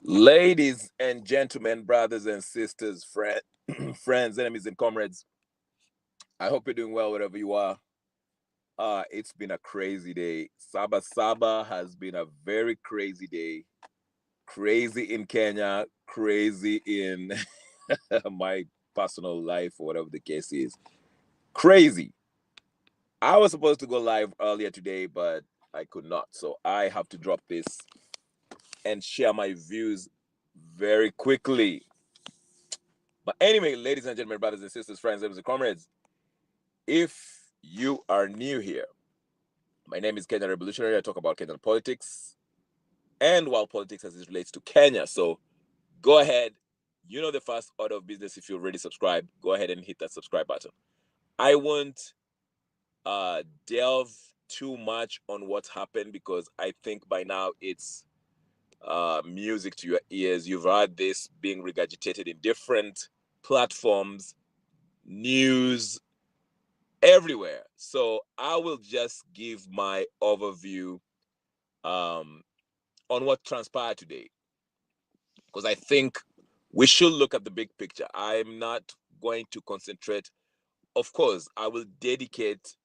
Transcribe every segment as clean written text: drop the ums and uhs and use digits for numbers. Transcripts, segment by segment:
Ladies and gentlemen, brothers and sisters, friends, enemies, and comrades, I hope you're doing well wherever you are. It's been a crazy day. SabaSaba has been a very crazy day. Crazy in Kenya, crazy in my personal life, or whatever the case is. Crazy. I was supposed to go live earlier today, but I could not. So I have to drop this and share my views very quickly. But anyway, ladies and gentlemen, brothers and sisters, friends, enemies, and comrades, if you are new here, my name is Kenya Revolutionary. I talk about Kenyan politics and world politics as it relates to Kenya. So go ahead. You know the first order of business. If you already subscribed, go ahead and hit that subscribe button. I won't delve too much on what's happened because I think by now it's music to your ears. You've heard this being regurgitated in different platforms, news, everywhere. So I will just give my overview um, on what transpired today because I think we should look at the big picture. I'm not going to concentrate. Of course, I will dedicate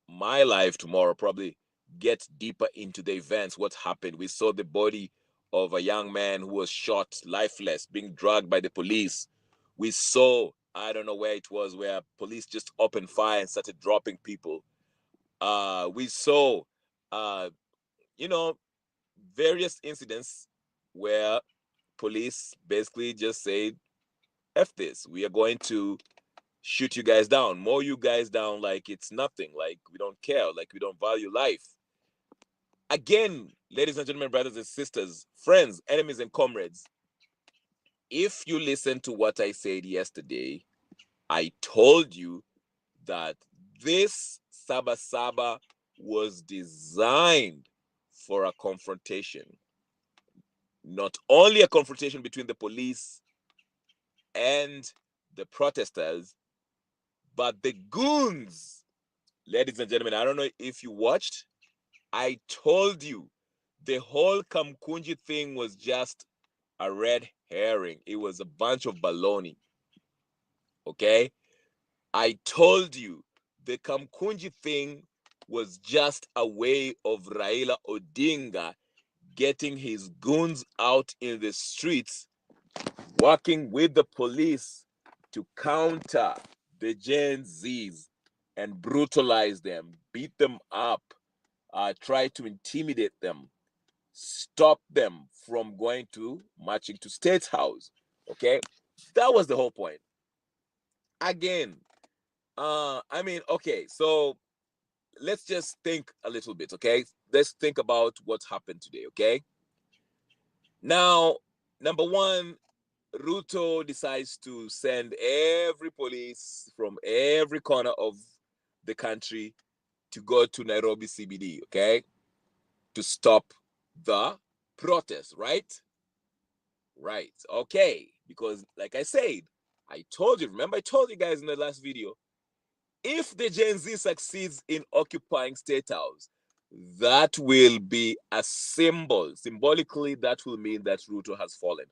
my life tomorrow, probably get deeper into the events, what happened. We saw the body of a young man who was shot lifeless, being dragged by the police. We saw, I don't know where it was, where police just opened fire and started dropping people. We saw, uh, you know, various incidents where police basically just said, F this, we are going to shoot you guys down, mow you guys down like it's nothing, like we don't care, like we don't value life. Again, ladies and gentlemen, brothers and sisters, friends, enemies, and comrades, if you listen to what I said yesterday, I told you that this SabaSaba was designed for a confrontation. Not only a confrontation between the police and the protesters, but the goons. Ladies and gentlemen, I don't know if you watched. I told you the whole Kamkunji thing was just a red herring. It was a bunch of baloney. Okay? I told you the Kamkunji thing was just a way of Raila Odinga getting his goons out in the streets, working with the police to counter the Gen Zs and brutalize them, beat them up, try to intimidate them, stop them from going to marching to State House. Okay, that was the whole point. Again, okay, so let's just think a little bit. Okay, let's think about what happened today. Okay, now, number one, Ruto decides to send every police from every corner of the country to go to Nairobi CBD, okay, to stop the protest, right? Right. Okay. Because, like I said, I told you, remember, I told you guys in the last video, if the Gen Z succeeds in occupying State House, that will be a symbol. Symbolically, that will mean that Ruto has fallen.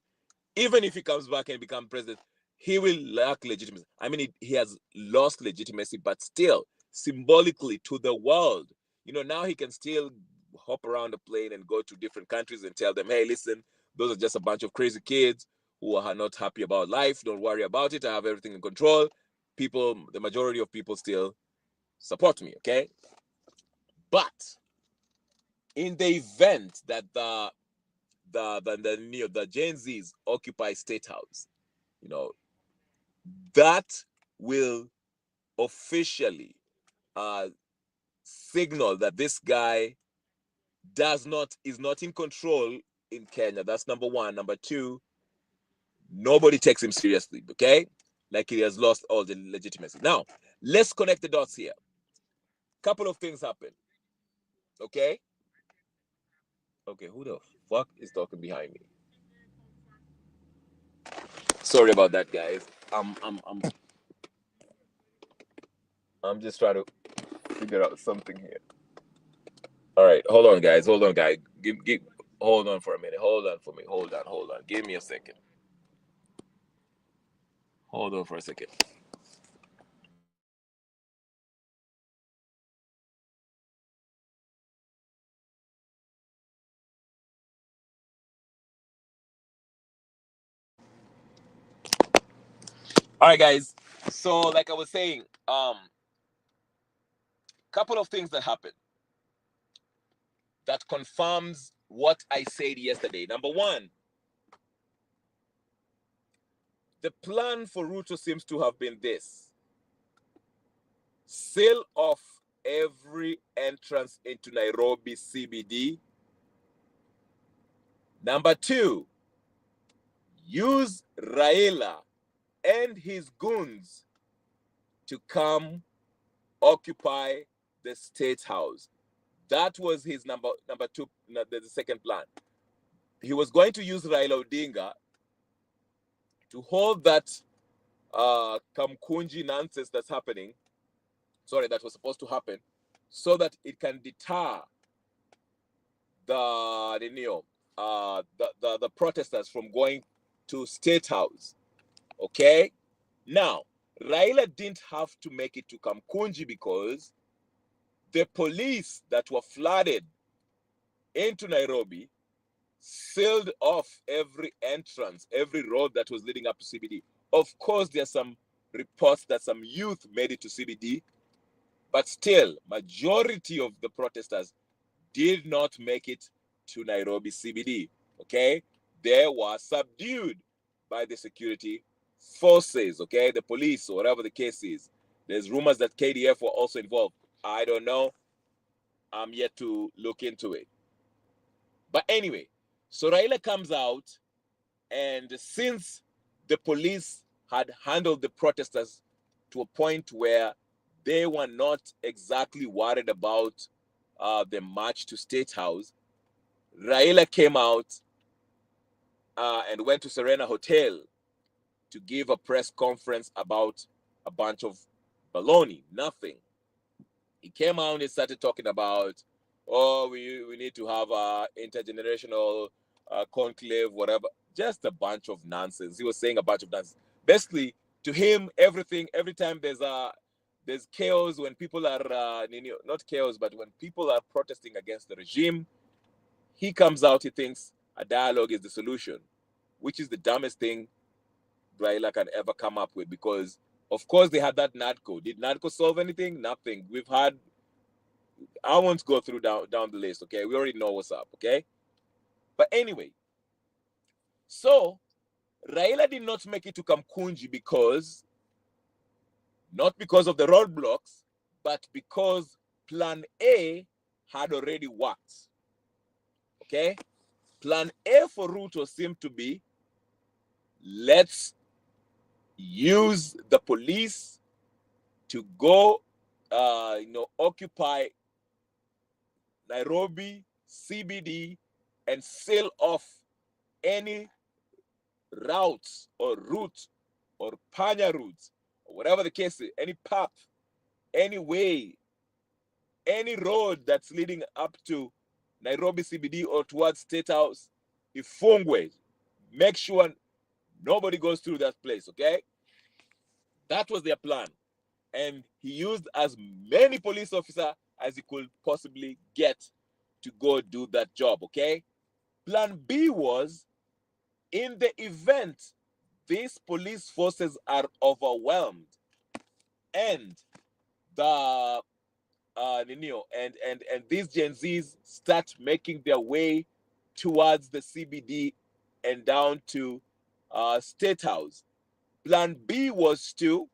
Even if he comes back and becomes president, he will lack legitimacy. I mean, he has lost legitimacy, but still, symbolically to the world, now he can still hop around a plane and go to different countries and tell them, hey, listen, those are just a bunch of crazy kids who are not happy about life. Don't worry about it. I have everything in control. People, the majority of people still support me, okay? But in the event that the Gen Zs occupy State House, you know, that will officially uh, signal that this guy is not in control in Kenya. That's number one. Number two, nobody takes him seriously. Okay, like he has lost all the legitimacy. Now, let's connect the dots here. Couple of things happen. Okay. Okay. Who the fuck is talking behind me? Sorry about that, guys. I'm just trying to figure out something here. All right, hold on, guys. Hold on, guys. Hold on for a minute. Hold on for me. Hold on. Give me a second. Hold on for a second. All right, guys. So, like I was saying, couple of things that happened that confirms what I said yesterday. Number one, the plan for Ruto seems to have been this: seal off every entrance into Nairobi CBD. Number two, use Raila and his goons to come occupy the State House. That was his number two, the second plan. He was going to use Raila Odinga to hold that Kamkunji nonsense that's happening, that was supposed to happen, so that it can deter the protesters from going to State House. Okay? Now, Raila didn't have to make it to Kamkunji because the police that were flooded into Nairobi sealed off every entrance, every road that was leading up to CBD. Of course, there are some reports that some youth made it to CBD, but still, majority of the protesters did not make it to Nairobi CBD. Okay? They were subdued by the security forces, okay? The police, or whatever the case is. There's rumors that KDF were also involved. I don't know. I'm yet to look into it. But anyway, so Raila comes out, and since the police had handled the protesters to a point where they were not exactly worried about the march to State House, Raila came out and went to Serena Hotel to give a press conference about a bunch of baloney, nothing. He came out and started talking about, oh, we need to have a intergenerational conclave, whatever. Just a bunch of nonsense. He was saying a bunch of nonsense. Basically, to him, every time there's chaos, when people are not chaos, but when people are protesting against the regime, he comes out. He thinks a dialogue is the solution, which is the dumbest thing Raila can ever come up with, because of course they had that NADCO. Did NADCO solve anything? Nothing. I won't go through down the list, okay? We already know what's up, okay? But anyway, so Raila did not make it to Kamkunji not because of the roadblocks, but because plan A had already worked, okay? Plan A for Ruto seemed to be, let's use the police to go, occupy Nairobi CBD and seal off any routes or route or panya routes, or whatever the case is, any path, any way, any road that's leading up to Nairobi CBD or towards State House, ifungwe. Make sure nobody goes through that place, okay? That was their plan. And he used as many police officers as he could possibly get to go do that job, okay? Plan B was, in the event these police forces are overwhelmed and the and these Gen Zs start making their way towards the CBD and down to State House, Plan B was to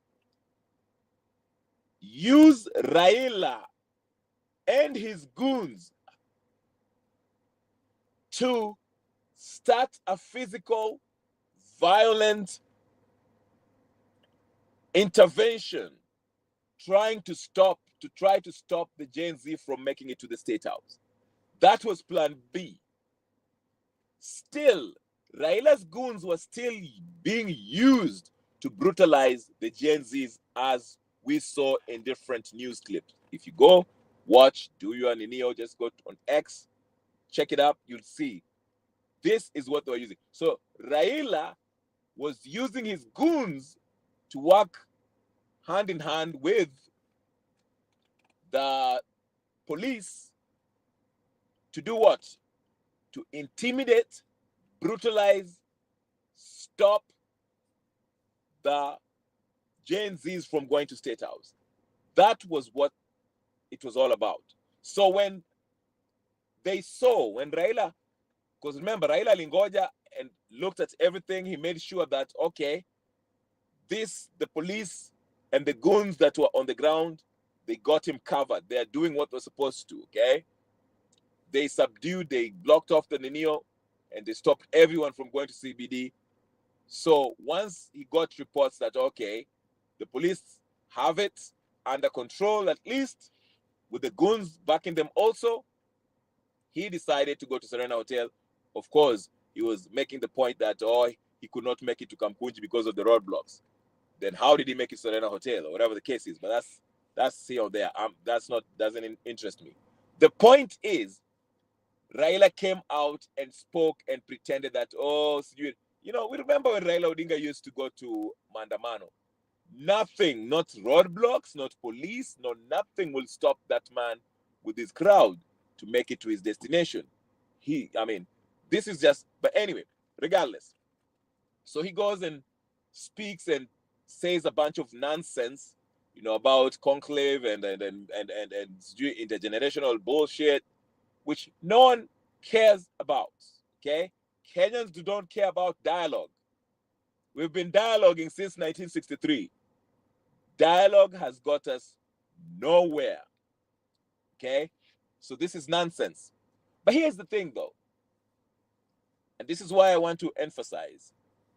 use Raila and his goons to start a physical, violent intervention, trying to stop the Gen Z from making it to the State House. That was Plan B. Still, Raila's goons were still being used to brutalize the Gen Zs, as we saw in different news clips. If you go watch, do your Ninio, just go on X, check it up, you'll see This is what they were using. So Raila was using his goons to work hand in hand with the police to do what? To intimidate, brutalize, stop the Gen Zs from going to State House. That was what it was all about. So when they saw, when Raila, because remember, Raila Lingoja and looked at everything, he made sure that, okay, the police and the goons that were on the ground, they got him covered. They are doing what they're supposed to, okay? They subdued, they blocked off the Ninio, and they stopped everyone from going to CBD. So once he got reports that, okay, the police have it under control, at least, with the goons backing them also, he decided to go to Serena Hotel. Of course, he was making the point that, oh, he could not make it to Kamkunji because of the roadblocks. Then how did he make it to Serena Hotel, or whatever the case is? But that's here or there. Doesn't interest me. The point is, Raila came out and spoke and pretended that, oh, we remember when Raila Odinga used to go to Mandamano. Nothing, not roadblocks, not police, no nothing will stop that man with his crowd to make it to his destination. This is just, but anyway, regardless. So he goes and speaks and says a bunch of nonsense, about conclave and intergenerational bullshit, which no one cares about. Okay? Kenyans don't care about dialogue. We've been dialoguing since 1963. Dialogue has got us nowhere. Okay? So this is nonsense. But here's the thing, though. And this is why I want to emphasize.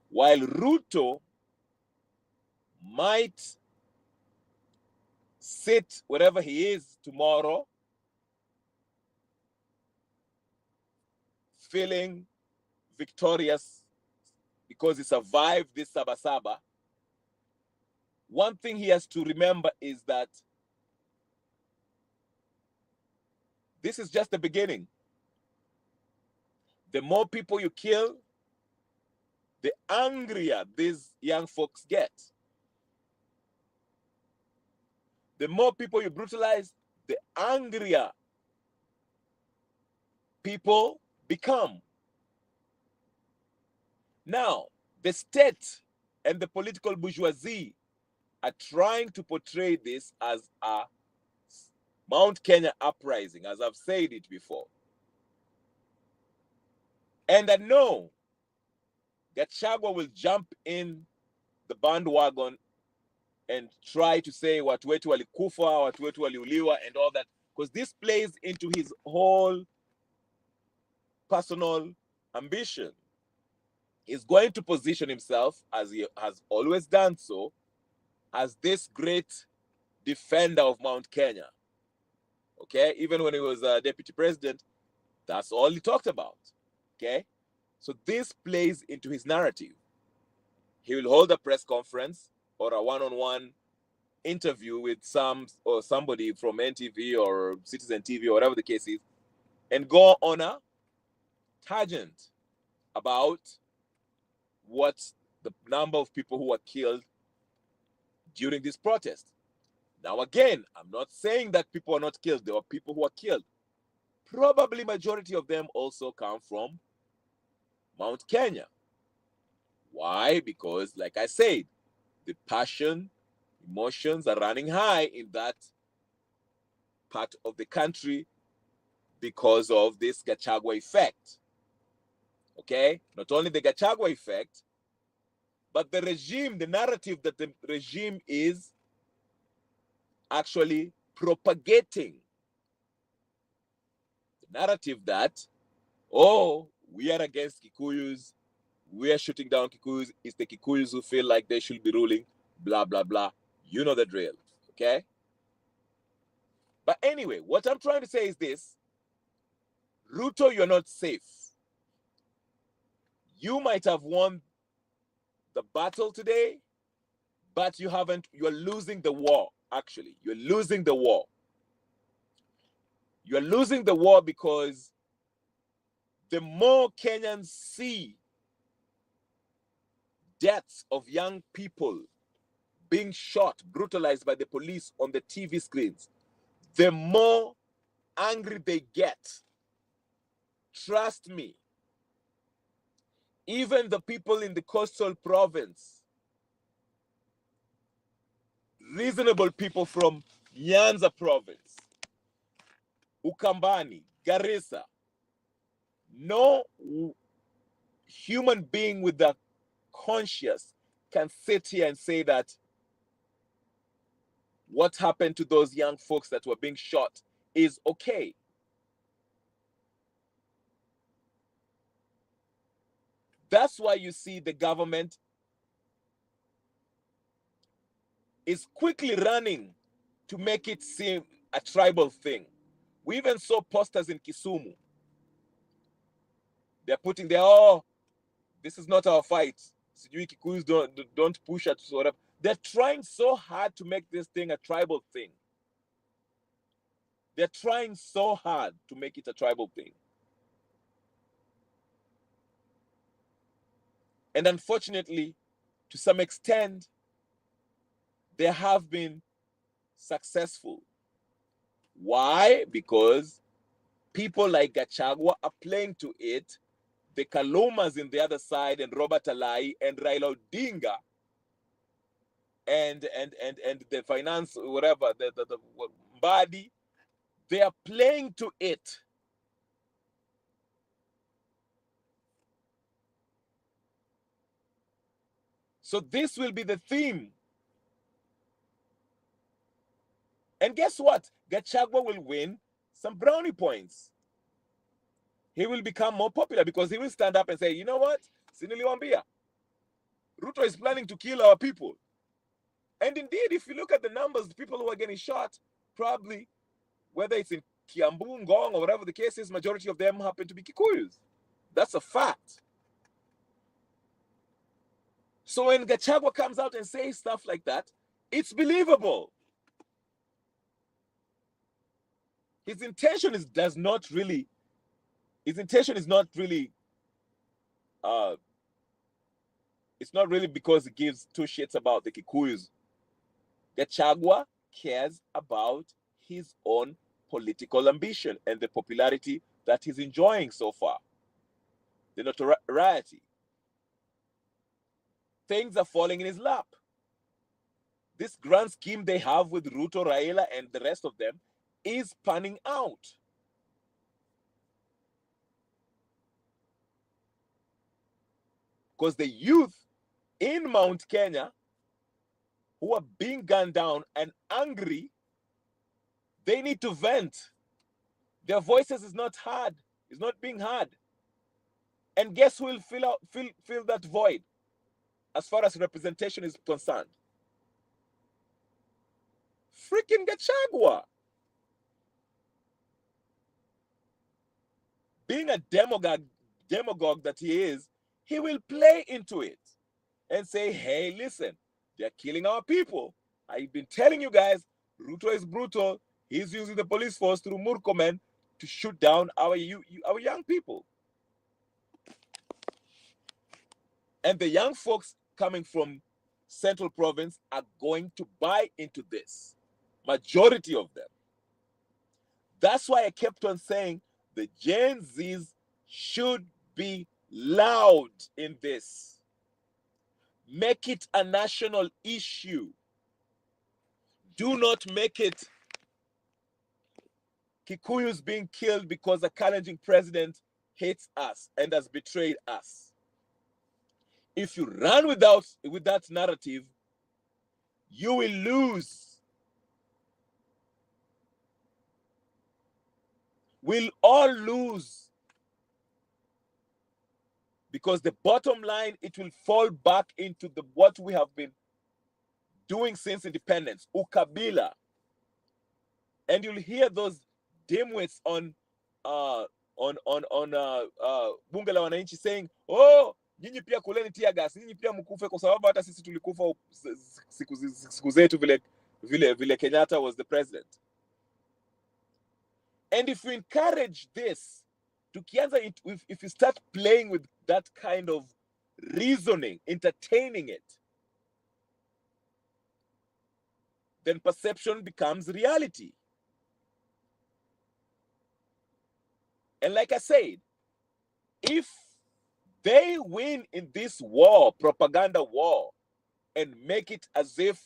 While Ruto might sit wherever he is tomorrow, feeling victorious because he survived this SabaSaba, one thing he has to remember is that this is just the beginning. The more people you kill, the angrier these young folks get. The more people you brutalize, the angrier people become. Now, the state and the political bourgeoisie are trying to portray this as a Mount Kenya uprising, as I've said it before. And I know Gachagua will jump in the bandwagon and try to say watu wetu walikufa, watu wetu waliuliwa and all that, because this plays into his whole personal ambition. He's going to position himself, as he has always done so, as this great defender of Mount Kenya. Okay? Even when he was deputy president, that's all he talked about. Okay? So this plays into his narrative. He will hold a press conference or a one-on-one interview with somebody from NTV or Citizen TV or whatever the case is, and go on a tangent about what the number of people who were killed during this protest. Now again, I'm not saying that people are not killed. There were people who were killed. Probably majority of them also come from Mount Kenya. Why? Because, like I said, the passion, emotions are running high in that part of the country because of this Gachagua effect. Okay? Not only the Gachagua effect, but the regime, the narrative that the regime is actually propagating. The narrative that, oh, we are against Kikuyus, we are shooting down Kikuyus, it's the Kikuyus who feel like they should be ruling, blah, blah, blah. You know the drill, okay? But anyway, what I'm trying to say is this. Ruto, you're not safe. You might have won the battle today, but you're losing the war, actually. You're losing the war. You're losing the war because the more Kenyans see deaths of young people being shot, brutalized by the police on the TV screens, the more angry they get. Trust me. Even the people in the coastal province, reasonable people from Nyanza province, Ukambani, Garissa, no human being with a conscience can sit here and say that what happened to those young folks that were being shot is okay. That's why you see the government is quickly running to make it seem a tribal thing. We even saw posters in Kisumu. They're putting there, oh, this is not our fight. Sijui Kikuyus don't push us. Whatever. They're trying so hard to make this thing a tribal thing. They're trying so hard to make it a tribal thing. And unfortunately, to some extent, they have been successful. Why? Because people like Gachagua are playing to it. The Kalumas in the other side, and Robert Alai and Raila Odinga, and the finance, whatever, the body, they are playing to it. So this will be the theme. And guess what? Gachagua will win some brownie points. He will become more popular because he will stand up and say, you know what? Siniliwambia. Ruto is planning to kill our people. And indeed, if you look at the numbers, the people who are getting shot, probably, whether it's in Kiambu, Ngong, or whatever the case is, majority of them happen to be Kikuyus. That's a fact. So when Gachagua comes out and says stuff like that, it's believable. His intention is not really it's not really because he gives two shits about the Kikuyus. Gachagua cares about his own political ambition and the popularity that he's enjoying so far. The notoriety. Things are falling in his lap. This grand scheme they have with Ruto, Raila, and the rest of them is panning out. Because the youth in Mount Kenya who are being gunned down and angry, they need to vent. Their voices is not heard, is not being heard. And guess who will fill that void as far as representation is concerned? Freaking Gachagua. Being a demagogue that he is, he will play into it and say, hey, listen, they're killing our people. I've been telling you guys, Ruto is brutal. He's using the police force through Murkomen to shoot down our young people. And the young folks coming from Central Province are going to buy into this. Majority of them. That's why I kept on saying the Gen Zs should be loud in this. Make it a national issue. Do not make it Kikuyus being killed because a challenging president hates us and has betrayed us. If you run with that narrative, you will lose. We'll all lose. Because the bottom line, it will fall back into what we have been doing since independence, ukabila. And you'll hear those dimwits on bunge la wananchi saying, oh, nyinyi pia kuleni tear gas, nyinyi pia mkufe kwa sababu hata sisi tulikufa siku zetu vile Kenyatta was the president. And if we encourage this, if you start playing with that kind of reasoning, entertaining it, then perception becomes reality. And like I said, if they win in this war, propaganda war, and make it as if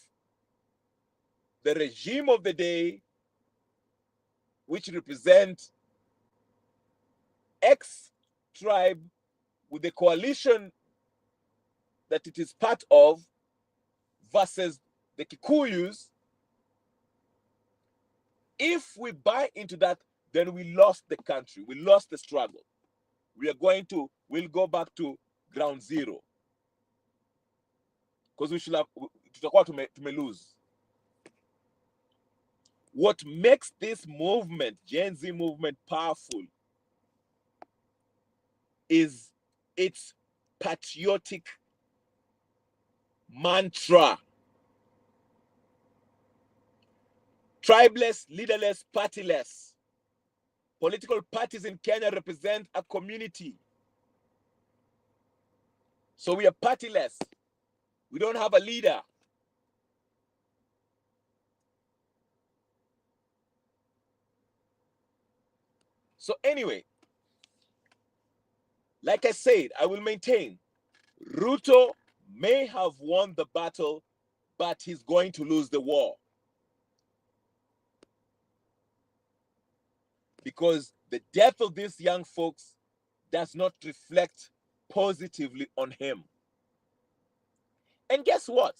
the regime of the day, which represent X tribe with the coalition that it is part of versus the Kikuyus, if we buy into that, then we lost the country. We lost the struggle. We'll go back to ground zero. Because tutakuwa lose. What makes this movement, Gen Z movement, powerful is its patriotic mantra. Tribeless, leaderless, partyless. Political parties in Kenya represent a community. So we are partyless. We don't have a leader. So anyway, like I said, I will maintain Ruto may have won the battle, but he's going to lose the war. Because the death of these young folks does not reflect positively on him. And guess what?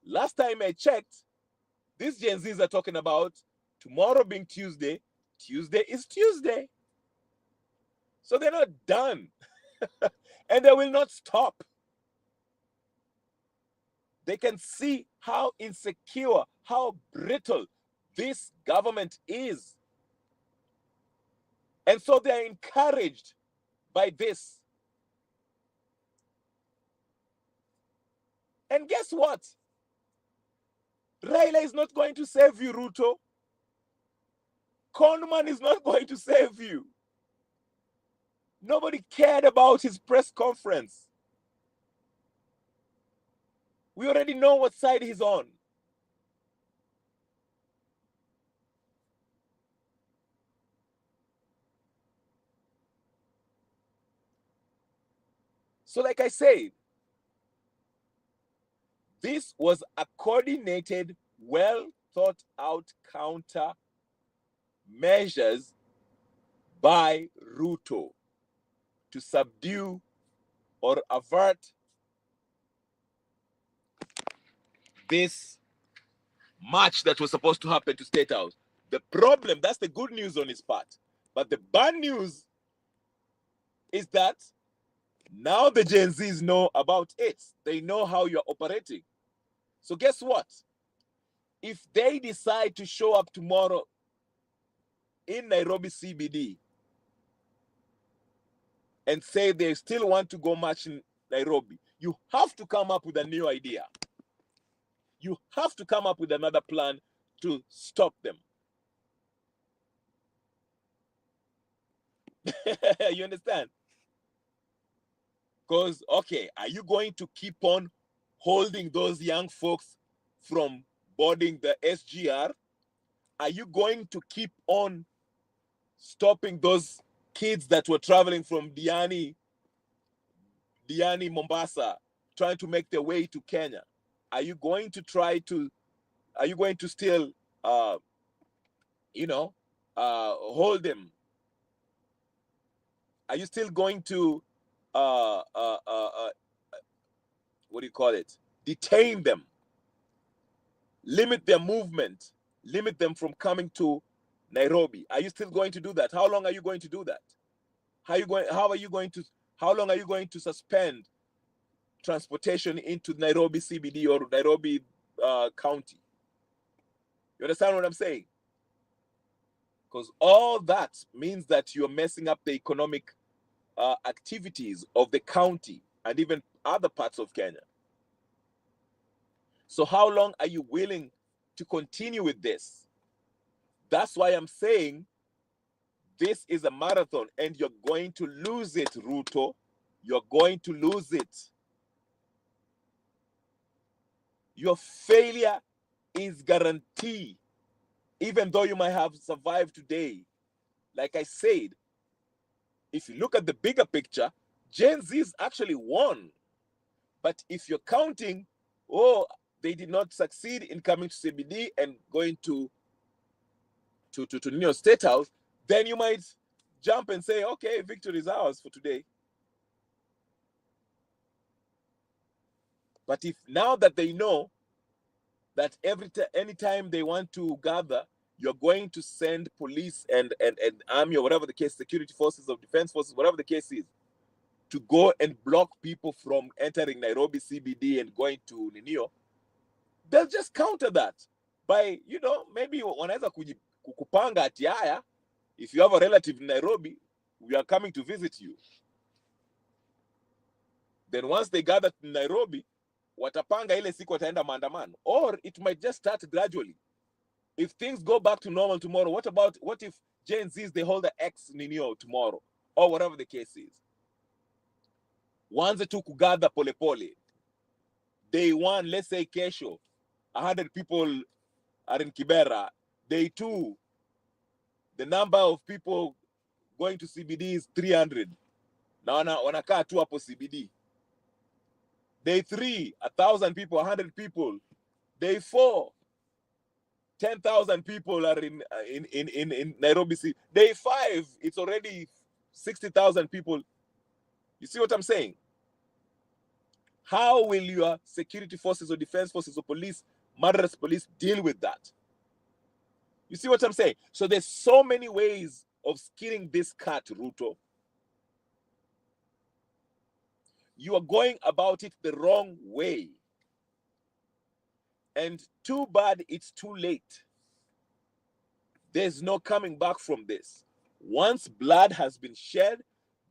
Last time I checked, these Gen Zs are talking about tomorrow being Tuesday. Tuesday is Tuesday. So they're not done. And they will not stop. They can see how insecure, how brittle this government is. And so they are encouraged by this. And guess what? Raila is not going to save you, Ruto. Conman is not going to save you. Nobody cared about his press conference. We already know what side he's on. So like I said, this was a coordinated, well thought out counter measures by Ruto to subdue or avert this march that was supposed to happen to State House. The problem, that's the good news on his part. But the bad news is that now the Gen Zs know about it. They know how you're operating. So guess what? If they decide to show up tomorrow in Nairobi CBD and say they still want to go march in Nairobi, you have to come up with a new idea. You have to come up with another plan to stop them. You understand? Because, okay, are you going to keep on holding those young folks from boarding the SGR? Are you going to keep on stopping those kids that were traveling from Diani, Mombasa, trying to make their way to Kenya? Are you going to still, hold them? Are you still going to, what do you call it? Detain them, limit their movement, limit them from coming to Nairobi? Are you still going to do that? How long are you going to do that? How long are you going to suspend transportation into Nairobi CBD or Nairobi county? You understand what I'm saying? Because all that means that you're messing up the economic activities of the county and even other parts of Kenya. So how long are you willing to continue with this? That's why I'm saying This is a marathon, and you're going to lose it, Ruto. You're going to lose it. Your failure is guaranteed, even though you might have survived today. Like I said, if you look at the bigger picture, Gen Z's actually won. But if you're counting, oh, they did not succeed in coming to CBD and going to New State House, then you might jump and say, okay, victory is ours for today. But if now that they know that anytime they want to gather, you're going to send police and army or whatever the case, security forces or defense forces, whatever the case is, to go and block people from entering Nairobi CBD and going to Ninio, they'll just counter that by, maybe wanaweza kukupanga ati haya, if you have a relative in Nairobi, we are coming to visit you. Then once they gather in Nairobi, watapanga ile siku wataenda maandamano. Or it might just start gradually. If things go back to normal tomorrow, what if Gen Z's they hold the X Ninio tomorrow? Or whatever the case is. Wanze tu kugather polepole. Day one, let's say kesho, 100 people are in Kibera. Day two, the number of people going to CBD is 300. Na wanakaa tu hapo CBD. Day 3, 1,000 people, 100 people. Day 4, 10,000 people are in Nairobi City. Day 5, it's already 60,000 people. You see what I'm saying? How will your security forces or defense forces or police, murderous police, deal with that? You see what I'm saying? So there's so many ways of skinning this cat, Ruto. You are going about it the wrong way. And too bad it's too late. There's no coming back from this. Once blood has been shed,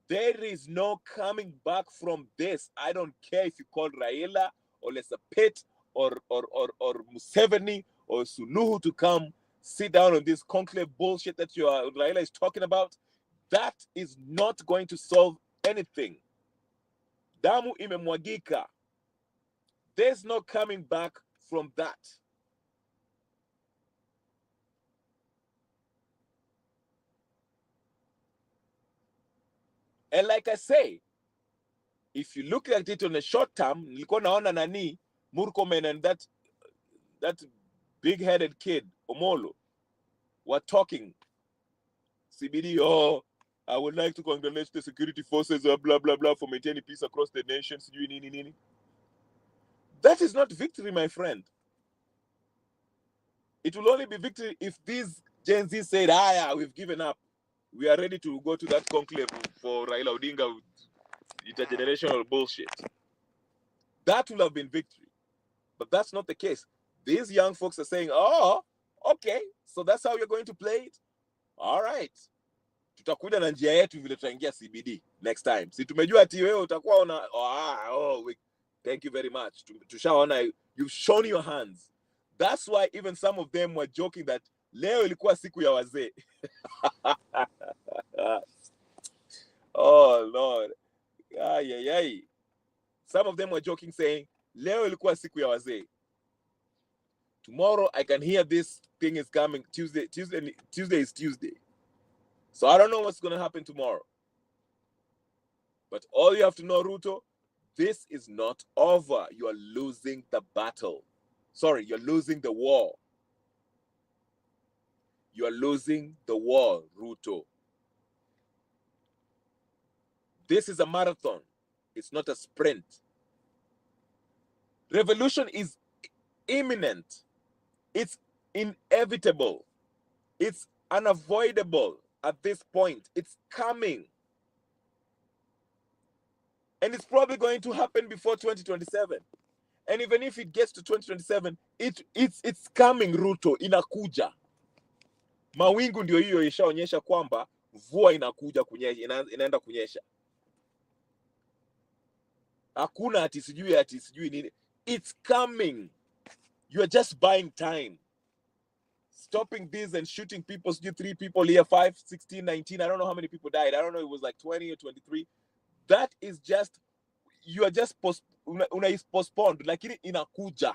there is no coming back from this. I don't care if you call Raila or Lesapet or Museveni or Suluhu to come sit down on this conclave bullshit that Raila is talking about. That is not going to solve anything. Damu imemwagika. There's no coming back from that. And like I say, if you look at it on a short term, nilikuwa naona nani Murkomen and that big-headed kid Omolo were talking CBD. Oh, I would like to congratulate the security forces, blah blah blah, for maintaining peace across the nation. That is not victory, my friend. It will only be victory if these Gen Z said, yeah, we've given up. We are ready to go to that conclave for Raila Odinga intergenerational bullshit. That will have been victory. But that's not the case. These young folks are saying, oh, okay, so that's how you're going to play it? All right. Tutakuja na njia yetu vile tutaingia CBD next time. Si tumejua ati wewe utakuwa una thank you very much. Tushaona you've shown your hands. That's why even some of them were joking that leo ilikuwa siku ya wazee. Oh Lord. Ay. Some of them were joking saying leo ilikuwa siku ya wazee. Tomorrow I can hear this thing is coming. Tuesday is Tuesday. So I don't know what's going to happen tomorrow. But all you have to know, Ruto, this is not over. You are losing the battle. Sorry, you're losing the war. You are losing the war, Ruto. This is a marathon. It's not a sprint. Revolution is imminent. It's inevitable. It's unavoidable at this point. It's coming. And it's probably going to happen before 2027. And even if it gets to 2027, it's coming, Ruto, inakuja. Mawingu ndio hiyo ishaonyesha kwamba mvua inakuja kunyesha, inaenda kunyesha. Hakuna ati sijui nini. It's coming. You are just buying time. stopping this and shooting people, 3 people here, 5, 16, 19, I don't know how many people died. I don't know, it was like 20 or 23. That is just, you are just postponed. Like inakuja.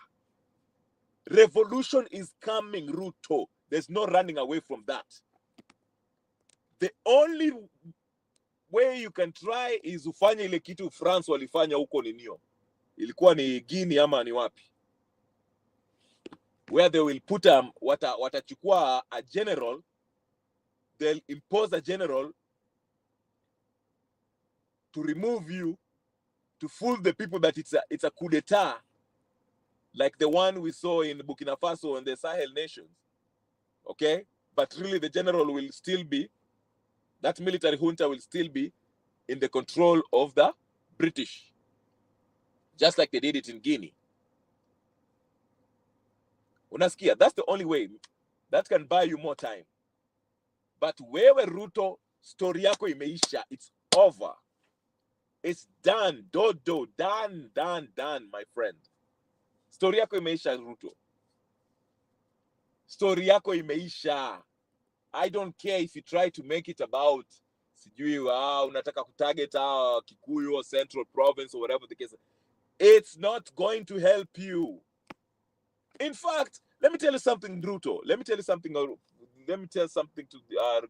Revolution is coming, Ruto. There's no running away from that. The only way you can try is ufanye ile kitu France walifanya huko ninio. Ilikuwa ni Guinea ama ni wapi? Where they will put watachukua a general, they'll impose a general to remove you, to fool the people that it's a coup d'etat, like the one we saw in Burkina Faso and the Sahel nations. Okay? But really the general will still be, that military junta will still be in the control of the British. Just like they did it in Guinea. Unasikia, that's the only way. That can buy you more time. But wewe Ruto, story yako imeisha. It's over. It's done. Dodo. Done, my friend. Story yako imeisha, Ruto. Story yako imeisha. I don't care if you try to make it about sijui unataka kutarget Kikuyu or Central Province or whatever the case. It's not going to help you. In fact, let me tell you something, Ruto. Let me tell something to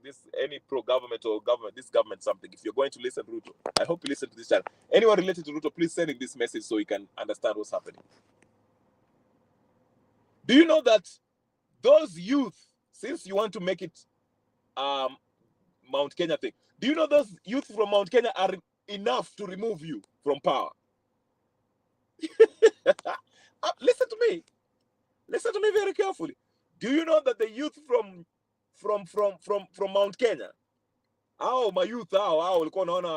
this any pro-government or this government something. If you're going to listen, Ruto, I hope you listen to this channel. Anyone related to Ruto, please send him this message so he can understand what's happening. Do you know that those youth, since you want to make it Mount Kenya thing, do you know those youth from Mount Kenya are enough to remove you from power? Listen to me. Listen to me very carefully. Do you know that the youth from Mount Kenya, my youth, walikuwa unaona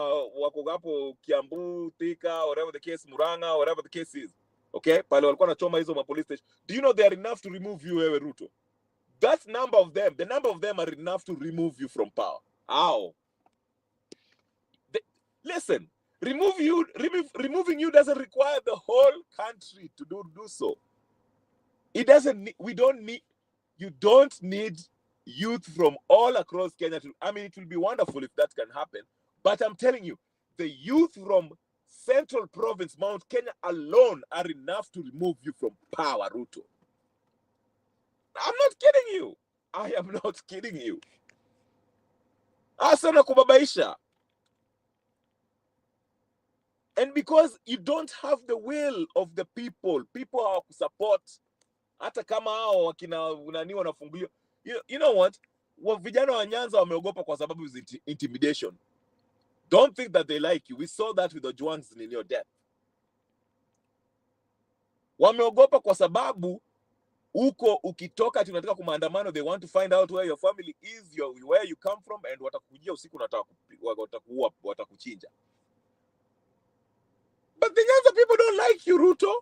wako hapo Kiambu, Thika, whatever the case, Murang'a, whatever the case is. Okay? Pale walikuwa nachoma hizo police station. Do you know they are enough to remove you, wewe Ruto? That number of them, the number of them are enough to remove you from power. How? Listen, removing you doesn't require the whole country to do so. It doesn't. You don't need youth from all across Kenya to. I mean, it will be wonderful if that can happen. But I'm telling you, the youth from Central Province, Mount Kenya alone are enough to remove you from power, Ruto. I'm not kidding you. I am not kidding you. Asana kubabaisha. And because you don't have the will of the people are support. Hata kama hao wakina nani wanafunguliwa. You know what? Vijana wa Nyanza wameogopa kwa sababu is intimidation. Don't think that they like you. We saw that with the Juans in your death. Wameogopa kwa sababu uko ukitoka tunataka kumaandamano, they want to find out where your family is, where you come from, and watakujia usiku na watakuchinja. But the Nyanza people don't like you, Ruto.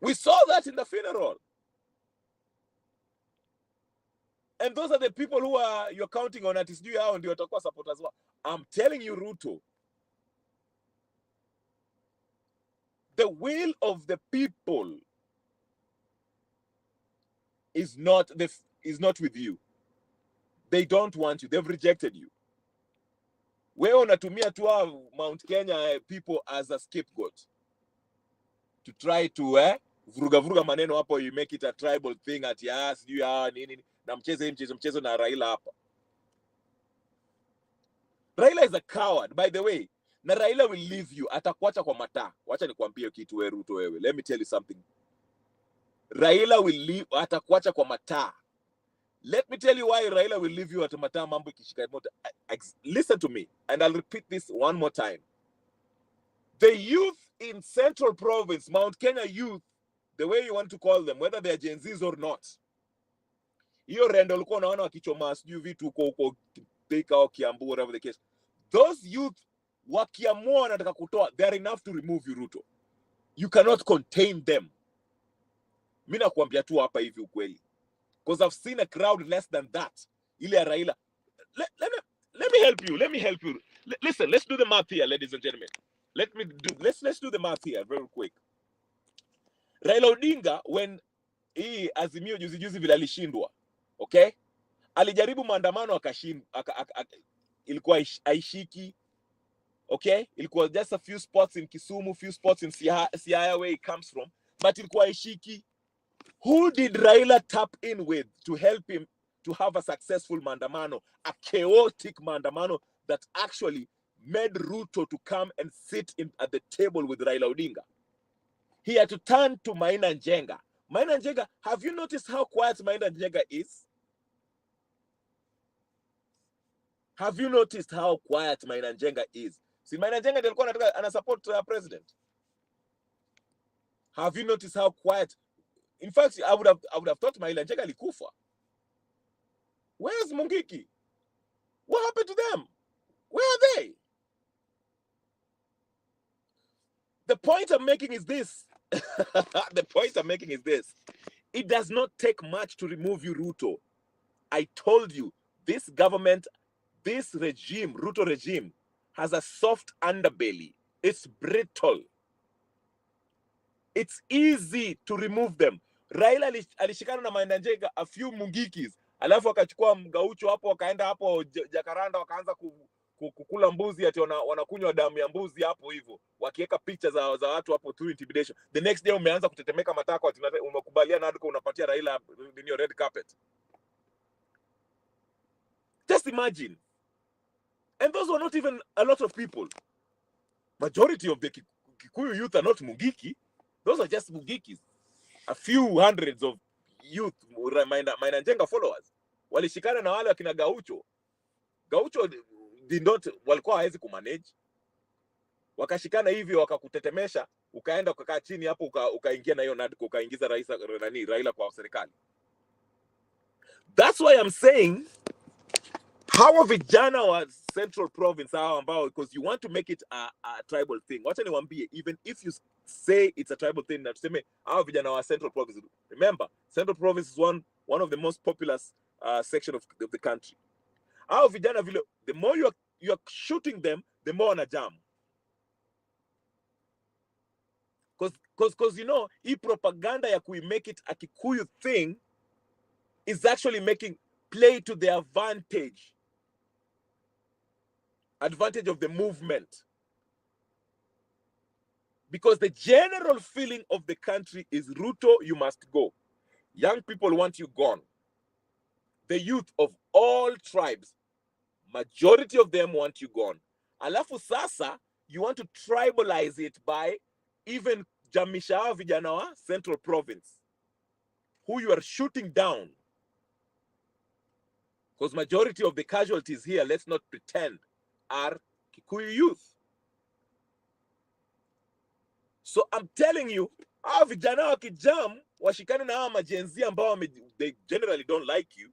We saw that in the funeral. And those are the people who you're counting on at his new hour and your support as well. I'm telling you, Ruto, the will of the people is not with you. They don't want you. They've rejected you. Wewe unatumia tu Mount Kenya people as a scapegoat to try to vuruga maneno hapo, you make it a tribal thing at nini na mchezo na Raila hapa. Raila is a coward, by the way. Na Raila will leave you, atakuacha kwa mataa. Wacha nikwambie kitu wewe Ruto wewe. Let me tell you something. Raila will leave, atakuacha kwa mataa. Let me tell you why Raila will leave you at mataa mambo ikishika moto. Listen to me, and I'll repeat this one more time. The youth in Central Province, Mount Kenya youth, the way you want to call them, whether they're Gen Zs or not. Hiyo rendo ulikuwa unaona wakichoma sijui vitu huko Thika au Kiambu, whatever the case. Those youth wakiamua wanataka kutoa, they are enough to remove you, Ruto. You cannot contain them. Mimi nakwambia tu hapa hivi ukweli. Because I've seen a crowd less than that. Ile ya Raila. Let me help you. Listen, let's do the math here, ladies and gentlemen. Let's do the math here very quick. Raila Odinga, when hii Azimio juzi vile alishindwa, okay? Alijaribu maandamano akashindwa, ilikuwa haishiki, okay? Ilikuwa just a few spots in Kisumu, few spots in Siaya where he comes from, but ilikuwa haishiki. Who did Raila tap in with to help him to have a successful maandamano, a chaotic maandamano that actually made Ruto to come and sit at the table with Raila Odinga? He had to turn to Maina Njenga. Maina Njenga, have you noticed how quiet Maina Njenga is? Have you noticed how quiet Maina Njenga is? See, Maina Njenga alikuwa anataka support president. Have you noticed how quiet? In fact, I would have thought Maina Njenga alikufa. Where's Mungiki? What happened to them? Where are they? The point I'm making is this. The point I'm making is this. It does not take much to remove you, Ruto. I told you, this government, this regime, Ruto regime, has a soft underbelly. It's brittle. It's easy to remove them. Raila alishikana na Maina Njenga a few Mungikis. Alafu akachukua Gaucho hapo, wakaenda hapo Jakaranda, wakaanza kukula mbuzi, ati wanakunywa damu ya mbuzi hapo hivyo, wakiweka picha za watu hapo through intimidation. The next day umeanza kutetemeka matako, ati umekubaliana hadi unapatia Raila in your red carpet. Just imagine. And those were not even a lot of people. Majority of the Kikuyu youth are not Mungiki. Those are just Mungikis. A few hundreds of youth, Maina Njenga followers. Walishikana na wale wakina Gaucho. Gaucho did not, walikuwa hawezi kumanage. Wakashikana hivi wakakutetemesha, ukaenda ukakaa chini hapo, ukaingia na hiyo NADCO, ukaingiza Raila kwa serikali. That's why I'm saying, how vijana wa Central Province hao ambao, because you want to make it a tribal thing. Wacha niwaambie, even if you say it's a tribal thing, na tuseme hao vijana wa Central Province, remember, Central Province is one of the most populous section of the country. Hao vijana vile, the more you are shooting them, the more on a jam. Because you know, hii propaganda ya make it a Kikuyu thing is actually making play to the advantage of the movement. Because the general feeling of the country is, Ruto, you must go. Young people want you gone. The youth of all tribes, majority of them want you gone. Alafu sasa, you want to tribalize it by even jamisha vijana wa Central Province, who you are shooting down. Because majority of the casualties here, let's not pretend, are Kikuyu youth. So I'm telling you, hawa vijana wa kijam washikane na hawa majenzi ambao they generally don't like you.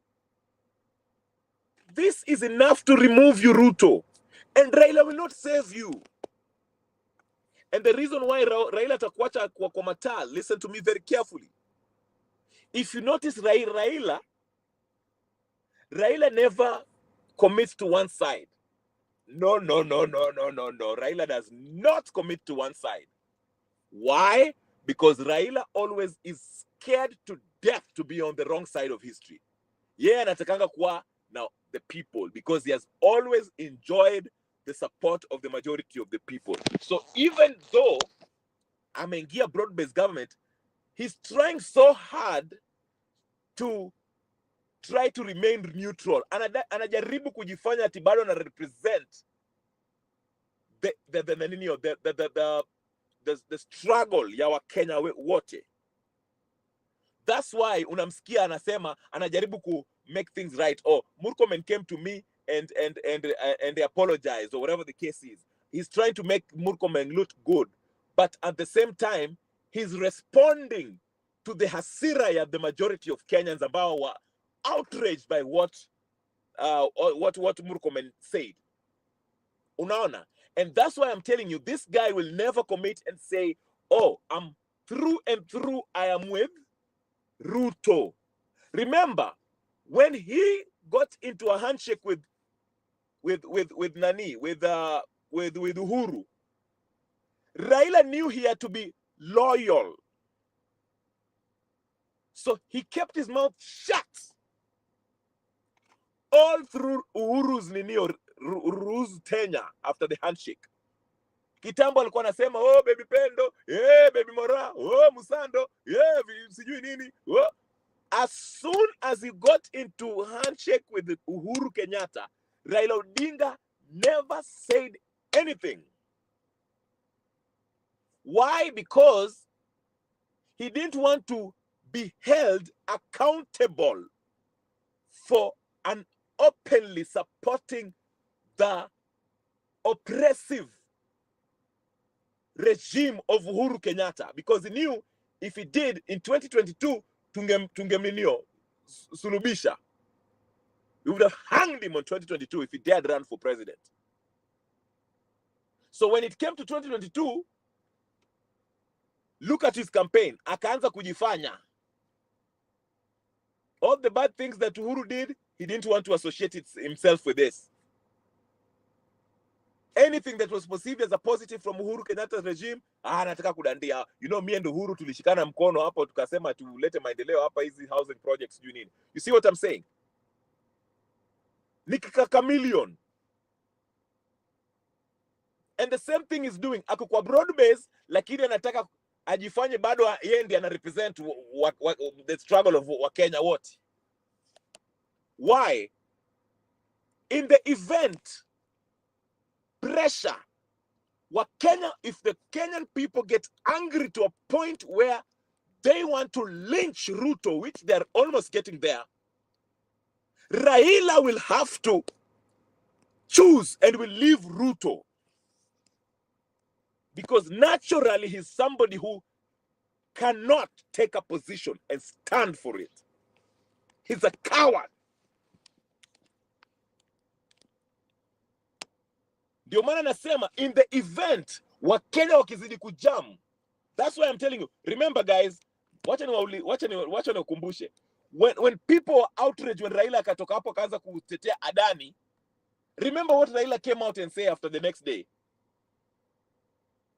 This is enough to remove you, Ruto. And Raila will not save you. And the reason why Raila atakuacha kwa mataa, listen to me very carefully. If you notice, Raila never commits to one side. No. Raila does not commit to one side. Why? Because Raila always is scared to death to be on the wrong side of history. Yeah, anatakanga kuwa now the people, because he has always enjoyed the support of the majority of the people. So even though ameingia broad-based government, he's trying so hard to try to remain neutral. Anajaribu kujifanya ati bado na represent the struggle ya Wakenya wote. That's why unamsikia anasema anajaribu ku make things right. Oh, Murkomen came to me and they apologized, or whatever the case is. He's trying to make Murkomen look good, but at the same time he's responding to the hasira ya the majority of Kenyans ambao were outraged by what Murkomen said. Unaona? And that's why I'm telling you, this guy will never commit and say, oh, I'm through and through, I am with Ruto. Remember, when he got into a handshake with Uhuru, Raila knew he had to be loyal. So he kept his mouth shut all through Uhuru's tenure after the handshake. Kitambo alikuwa anasema oh baby Pendo, baby Mora, oh Musando, sijui nini. Oh. As soon as he got into handshake with Uhuru Kenyatta, Raila Odinga never said anything. Why? Because he didn't want to be held accountable for an openly supporting the oppressive regime of Uhuru Kenyatta, because he knew if he did in 2022 tungemnio sulubisha. We would have hanged him on 2022 if he dared run for president. So when it came to 2022, look at his campaign. Akaanza kujifanya. All the bad things that Uhuru did, he didn't want to associate himself with this. Anything that was perceived as a positive from Uhuru Kenyatta's regime, anataka kudandia. You know, me and Uhuru tulishikana mkono hapo tukasema tulete maendeleo hapa hizi housing projects you need. You see what I'm saying? Nikika chameleon. And the same thing is doing. Ako kwa broad base, lakini anataka ajifanye bado yeye ndiye ana represent the struggle of Wakenya wote. Why? In the event pressure, Wakenya, if the Kenyan people get angry to a point where they want to lynch Ruto, which they're almost getting there, Raila will have to choose and will leave Ruto. Because naturally he's somebody who cannot take a position and stand for it. He's a coward. Ndio maana nasema in the event Wakenya wakizidi kujam. That's why I'm telling you. Remember guys, wacha nikukumbushe. When people were outraged when Raila akatoka hapo akaanza kutetea Adani, remember what Raila came out and say after the next day?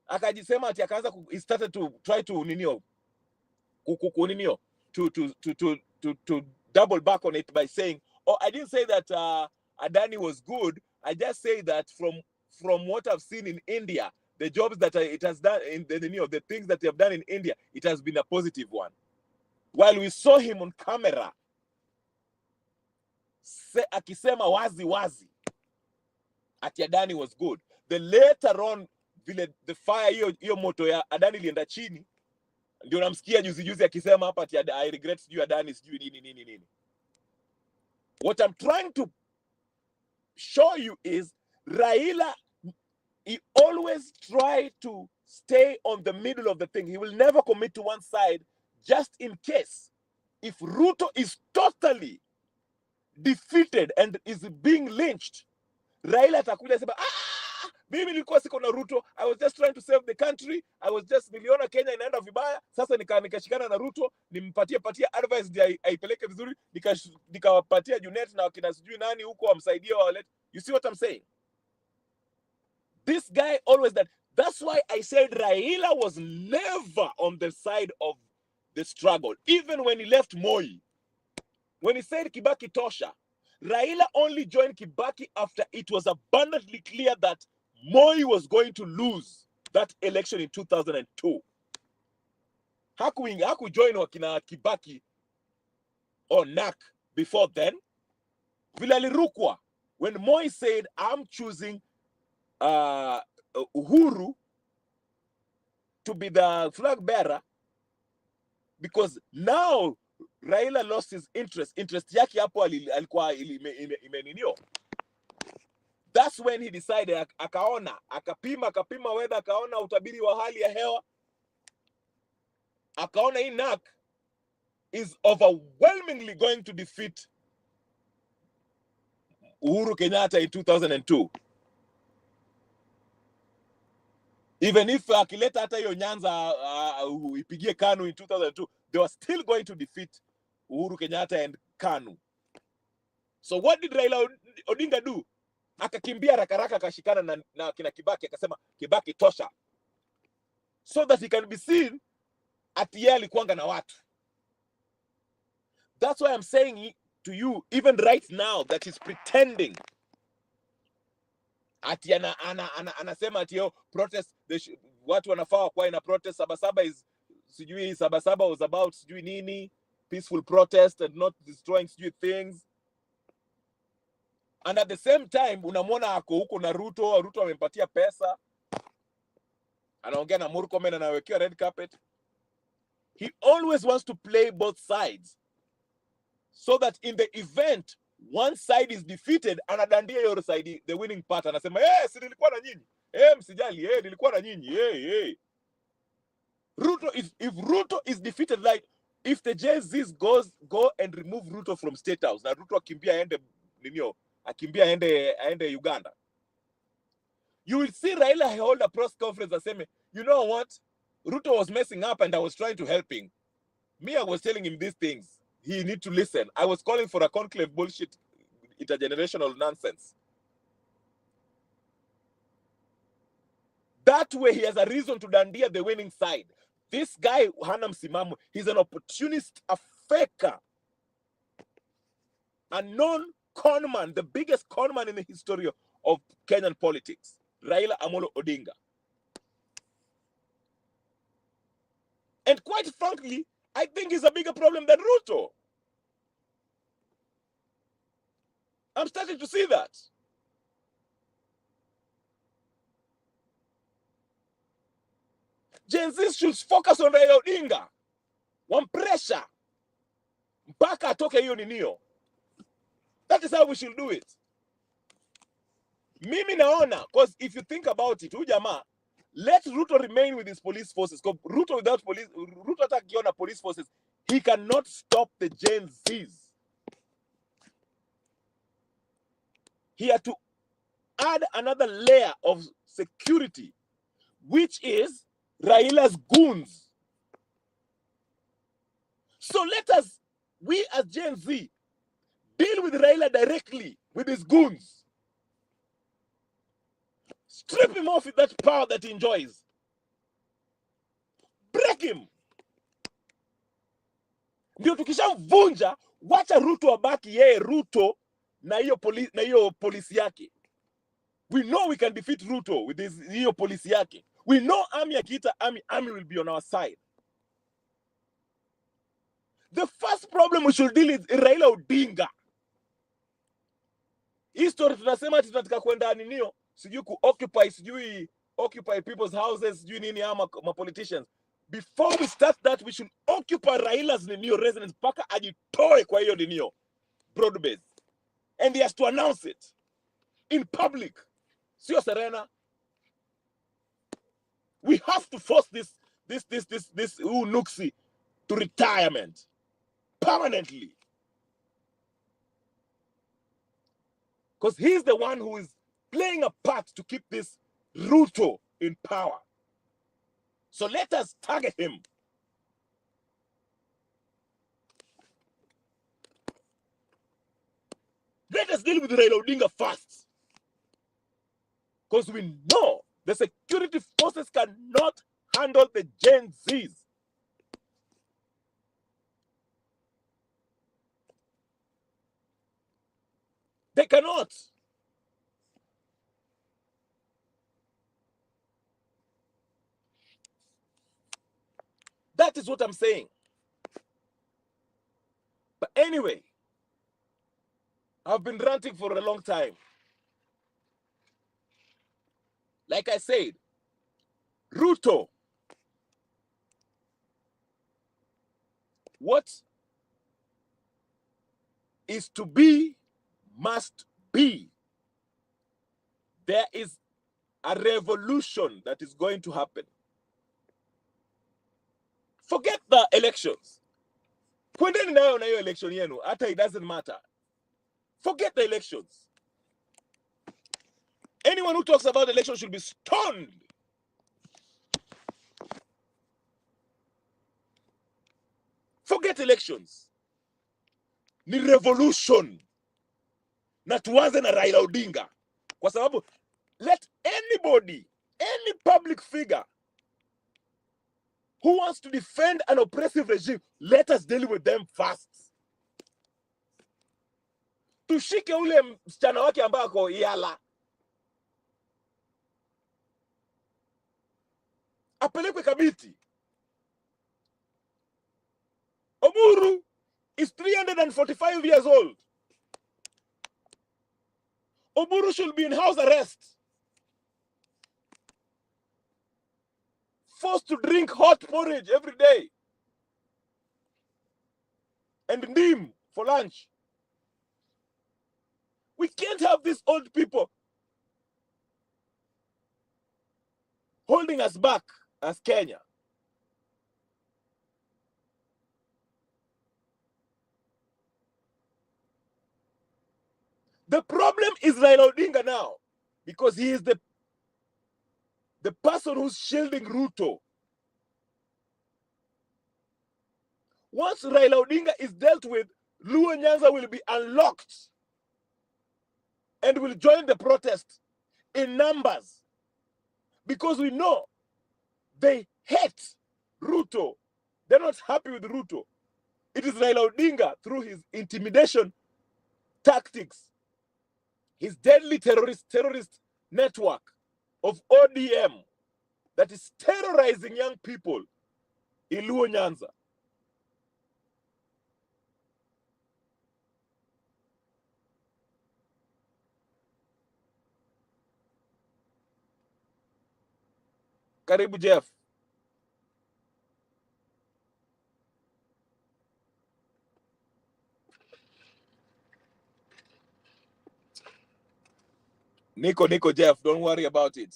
Akajisema ati akaanza he started to try to to double back on it by saying, oh, I didn't say that Adani was good. I just say that from what I've seen in India, the jobs that it has done in the things that they have done in India, it has been a positive one. While we saw him on camera akisema wazi ati Adani was good. Then later on, the fire hiyo moto ya Adani ilienda chini, ndio namsikia juzi akisema hapa ati I regret sijui Adani sijui nini. What I'm trying to show you is Raila, he always try to stay on the middle of the thing. He will never commit to one side just in case. If Ruto is totally defeated and is being lynched, Raila atakuja sema, mimi nilikuwa siko na Ruto, I was just trying to save the country, niliona Kenya inaenda vibaya, sasa nikashikana na Ruto, nimpatie advice ndio aipeleke vizuri, nikawapatia Junet na wakina sijui nani huko wamsaidie wale. You see what I'm saying? This guy always that's why I said Raila was never on the side of the struggle, even when he left Moi. When he said Kibaki tosha, Raila only joined Kibaki after it was abundantly clear that Moi was going to lose that election in 2002. Haku join wakina Kibaki or NAK before then. Vile alirukwa when Moi said, I'm choosing Uhuru to be the flag bearer, because now Raila lost his interest yake hapo alikuwa imeninio. That's when he decided, akapima weather, akaona utabiri wa hali ya hewa, akaona hii NAK is overwhelmingly going to defeat Uhuru Kenyatta in 2002. Even if akileta hata hiyo Nyanza ipigie KANU in 2002, they were still going to defeat Uhuru Kenyatta and KANU. So what did Raila Odinga do? Akakimbia rakaraka akashikana na kina Kibaki, akasema Kibaki tosha, so that he can be seen ati yeye alikuanga na watu. That's why I'm saying to you, even right now, that he's pretending. Ati anasema ati yo protest, watu wanafaa kwa ina protest. SabaSaba is sijui, SabaSaba was about sijui nini, peaceful protest and not destroying sijui things. And at the same time unamwona ako huko na Ruto amempatia pesa, anaongea na Murkomen, anawekea red carpet. He always wants to play both sides, so that in the event one side is defeated, anadandia your side, the winning part, anasema si nilikuwa na nyinyi, msijali, nilikuwa na nyinyi, Ruto, if Ruto is defeated, like if the JZs go and remove Ruto from State House, na Ruto akimbia aende Uganda, you will see Raila hold a press conference and say, you know what, Ruto was messing up and I was trying to help him. Me, I was telling him these things. He need to listen. I was calling for a conclave bullshit, intergenerational nonsense. That way, he has a reason to dandia the winning side. This guy, Hana Msimamo, he's an opportunist, a faker, a known conman, the biggest conman in the history of Kenyan politics, Raila Amolo Odinga. And quite frankly, I think he's a bigger problem than Ruto. I'm starting to see that. Gen Z should focus on Raila Odinga. One pressure. Mpaka atoke hiyo ninio. That is how we should do it. Mimi naona, because if you think about it, Ujama, let Ruto remain with his police forces. Because Ruto without police, Ruto atakiona police forces, he cannot stop the Gen Zs. He had to add another layer of security, which is Raila's goons. So let us, we as Gen Z, deal with Raila directly with his goons. Strip him off with that power that he enjoys. Break him. Ndio tukishamvunja, wacha Ruto abaki yeye Ruto na hiyo polisi yake. We know we can defeat Ruto with hiyo polisi yake. We know army akiita army will be on our side. The first problem we should deal with is Raila Odinga. History tunasema tunataka kwenda ninio, sijui occupy people's houses, sijui nini ama politicians. Before we start that, we should occupy Raila's ninio residence paka ajitoe kwa hiyo ninio broad base. And he has to announce it in public. Sio Serena. We have to force this Nuksi to retirement permanently. Because he's the one who is playing a part to keep this Ruto in power. So let us target him. Let us deal with Raila Odinga first. Because we know the security forces cannot handle the Gen Zs. They cannot. That is what I'm saying. But anyway, I've been ranting for a long time. Like I said, Ruto, what is to be must be. There is a revolution that is going to happen. Forget the elections. Kwendeni nayo na hiyo election yenu, hata it doesn't matter. Forget the elections. Anyone who talks about elections should be stoned. Forget elections. Ni revolution. Na tuanze na Raila Odinga. Kwa sababu, let anybody, any public figure who wants to defend an oppressive regime, let us deal with them first. tushike ule msichana wake ambako Yala, apelekwe Kabiti. Oburu is 345 years old. Oburu should be in house arrest, forced to drink hot porridge every day and neem for lunch. We can't have these old people holding us back as Kenya. The problem is Raila Odinga now, because he is the person who's shielding Ruto. Once Raila Odinga is dealt with, Luo Nyanza will be unlocked and will join the protest in numbers, because we know they hate Ruto. They're not happy with Ruto. It is Raila Odinga, through his intimidation tactics, his deadly terrorist network of ODM, that is terrorizing young people in Luo Nyanza. Karibu Jeff. Niko Jeff, don't worry about it.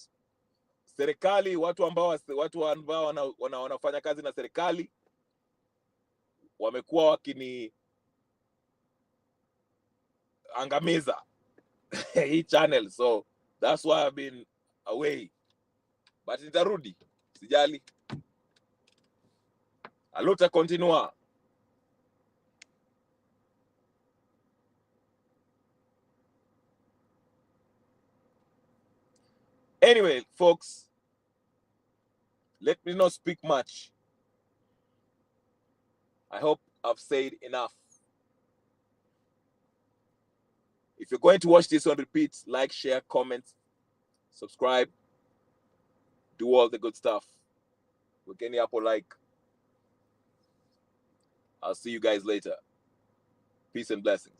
Serikali, watu ambao wanafanya kazi na serikali wamekuwa wakini angamiza hii channel, so that's why I've been away, but nitarudi, sijali. Alota continua. Anyway, folks, let me not speak much. I hope I've said enough. If you're going to watch this on repeat, like, share, comment, subscribe, do all the good stuff. With any apple like. I'll see you guys later. Peace and blessings.